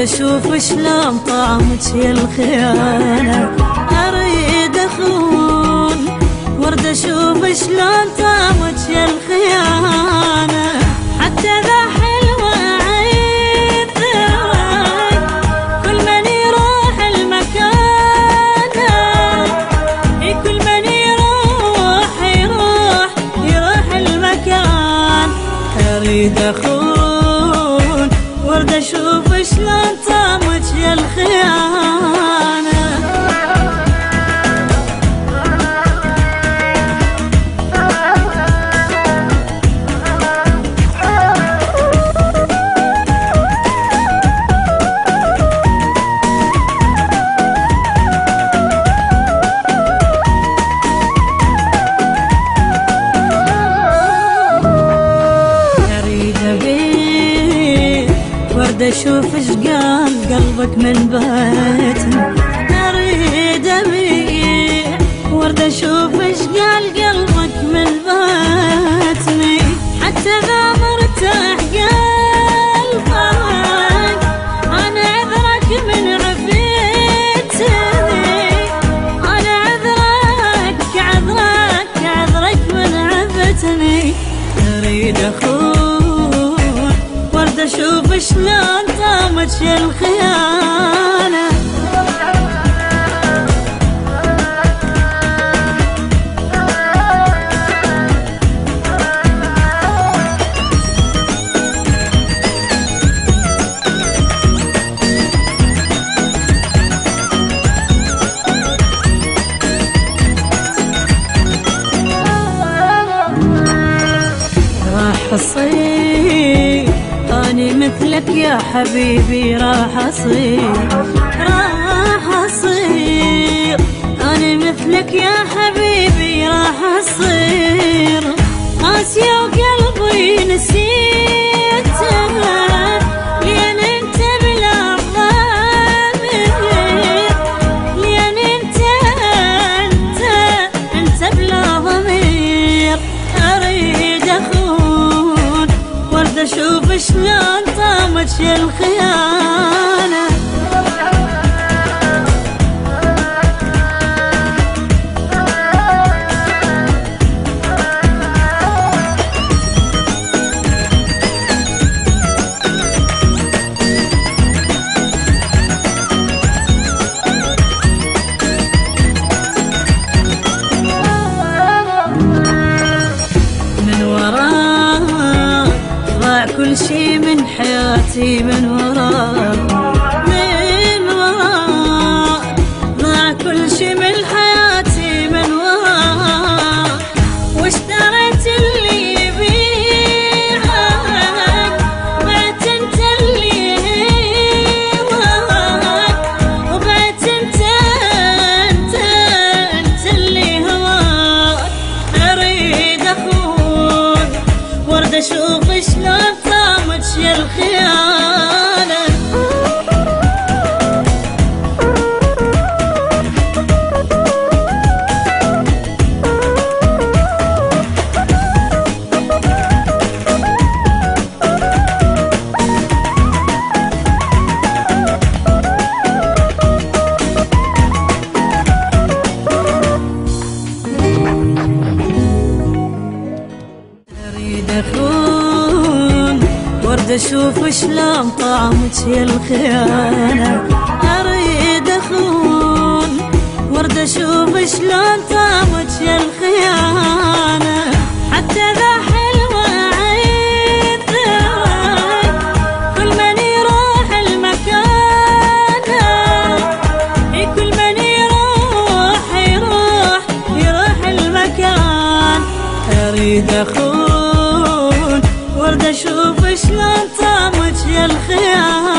اشوف شلون طعمك يا الخيانة، اريد اخون ورد اشوف شلون طعمك يا الخيانة، حتى ذا حلوة عين ذراك كل من يروح المكان، كل من يروح المكان، اريد اخون ورد اشوف شلون طعمك يا الخيانة. اشوف ايش قال قلبك من بيتني، اريد ابيع ورد اشوف ايش قال قلبك من بيتني، حتى ذا مرتاح قلبك انا عذرك من عفتني، انا عذرك من عفتني، اريد اخون ورد اشوف شلون طعمك يا الخيانة. راح اصير أني مثلك يا حبيبي، راح أصير أني مثلك يا حبيبي، راح أصير قاسية وقلبي نسيتك، لين أنت بلا ضمير، لين أنت بلا ضمير، أريد أخون ورد أشوف شلون طعمك يا الخيانة. من وراك ضاع كل شي من حياتي، من وراك ضاع كل شي من حياتي، من وراك واشتريت اللي يبيعك، بعت انت اللي هواك، وبعت انت اللي هواك، اريد اخون ورد اشوف شلون طعمك يا الخيانة. اريد اخون ورد اشوف شلون طعمك يا الخيانة، اريد اخون ورد اشوف شلون طعمك يا الخيانة، حتى ذا حلوة عين ذراك كل من يروح المكان، كل من يروح المكان، اريد اخون ورد اشوف شلون طعمك يا الخيانة.